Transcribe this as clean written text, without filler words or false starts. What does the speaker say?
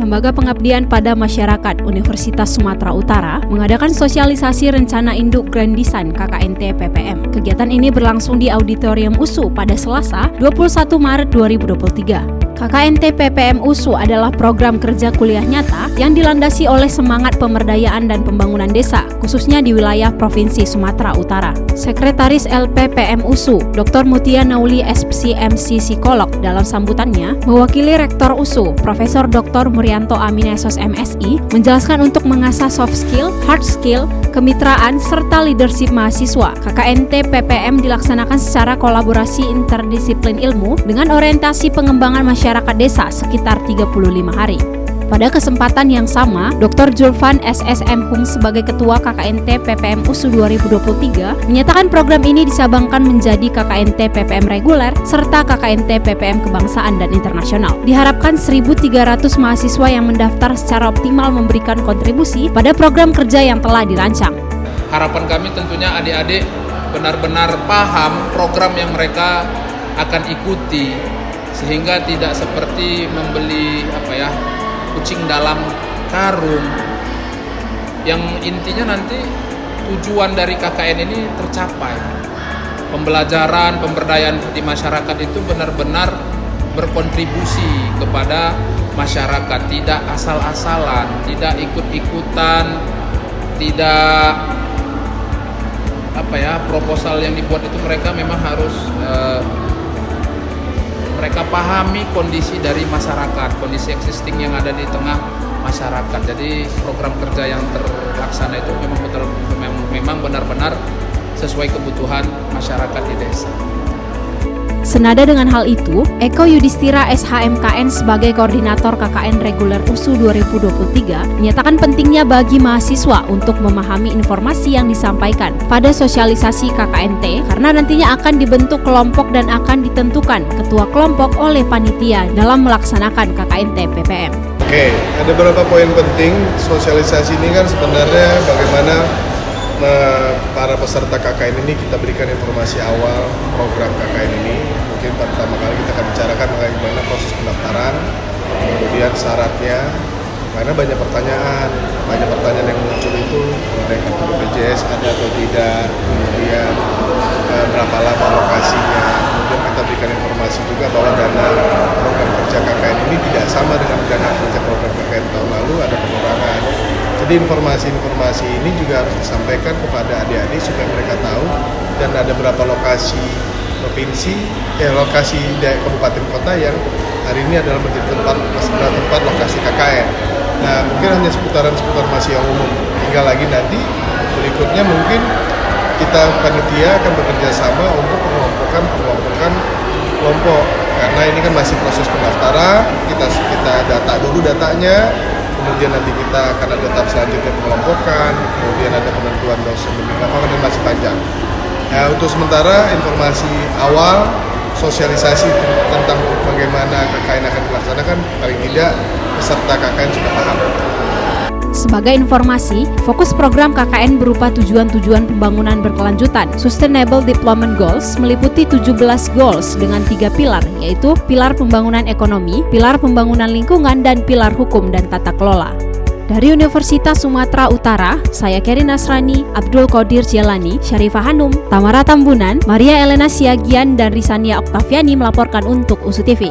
Lembaga Pengabdian pada Masyarakat Universitas Sumatera Utara mengadakan sosialisasi rencana induk Grand Design KKNT PPM. Kegiatan ini berlangsung di Auditorium USU pada Selasa, 21 Maret 2023. KKNT PPM USU adalah program kerja kuliah nyata yang dilandasi oleh semangat pemberdayaan dan pembangunan desa, khususnya di wilayah Provinsi Sumatera Utara. Sekretaris LPPM USU, Dr. Mutia Nauli SPCMC Psikolog dalam sambutannya, mewakili Rektor USU, Profesor Dr. Murianto Aminesos MSI, menjelaskan untuk mengasah soft skill, hard skill, kemitraan, serta leadership mahasiswa. KKNT PPM dilaksanakan secara kolaborasi interdisiplin ilmu dengan orientasi pengembangan masyarakat desa sekitar 35 hari. Pada kesempatan yang sama, Dr. Julvan SSM Hum sebagai Ketua KKNT PPM USU 2023 menyatakan program ini disabangkan menjadi KKNT PPM reguler serta KKNT PPM kebangsaan dan internasional. Diharapkan 1.300 mahasiswa yang mendaftar secara optimal memberikan kontribusi pada program kerja yang telah dirancang. Harapan kami tentunya adik-adik benar-benar paham program yang mereka akan ikuti, sehingga tidak seperti membeli kucing dalam karung, yang intinya nanti tujuan dari KKN ini tercapai. Pembelajaran, pemberdayaan di masyarakat itu benar-benar berkontribusi kepada masyarakat, tidak asal-asalan, tidak ikut-ikutan, tidak proposal yang dibuat itu mereka memang harus mereka pahami kondisi dari masyarakat, kondisi existing yang ada di tengah masyarakat. Jadi program kerja yang terlaksana itu memang benar-benar sesuai kebutuhan masyarakat di desa. Senada dengan hal itu, Eko Yudhistira SHMKN sebagai Koordinator KKN Reguler USU 2023 menyatakan pentingnya bagi mahasiswa untuk memahami informasi yang disampaikan pada sosialisasi KKNT karena nantinya akan dibentuk kelompok dan akan ditentukan ketua kelompok oleh panitia dalam melaksanakan KKNT PPM. Oke, ada beberapa poin penting. Sosialisasi ini kan sebenarnya bagaimana para peserta KKN ini kita berikan informasi awal program KKN ini. Mungkin pertama kali kita akan bicarakan bagaimana proses pendaftaran, kemudian syaratnya, karena banyak pertanyaan yang muncul itu mengenai kartu BPJS ada atau tidak, kemudian berapa lama lokasinya. Kemudian kita berikan informasi juga bahwa dana program kerja KKN ini tidak sama dengan dana kerja program KKN tahun lalu, ada pengurangan. Jadi informasi-informasi ini juga harus disampaikan kepada adik-adik supaya mereka tahu, dan ada berapa lokasi provinsi, lokasi kabupaten kota yang hari ini adalah menjadi tempat lokasi KKN. Nah, mungkin hanya seputar masih yang umum. Tinggal lagi nanti berikutnya mungkin kita panitia akan bekerja sama untuk mengelompokkan kelompok, karena ini kan masih proses pendaftaran. Kita data dulu datanya. Kemudian nanti kita akan ada tahap selanjutnya pengelompokan, kemudian ada penentuan dosen dan masih panjang. Nah, untuk sementara informasi awal, sosialisasi tentang bagaimana KKN akan dilaksanakan, paling tidak peserta KKN sudah paham. Sebagai informasi, fokus program KKN berupa tujuan-tujuan pembangunan berkelanjutan. Sustainable Development Goals meliputi 17 goals dengan 3 pilar, yaitu pilar pembangunan ekonomi, pilar pembangunan lingkungan, dan pilar hukum dan tata kelola. Dari Universitas Sumatera Utara, saya Keri Nasrani, Abdul Qadir Jalani, Syarifah Hanum, Tamara Tambunan, Maria Elena Siagian, dan Risania Oktaviani melaporkan untuk USU TV.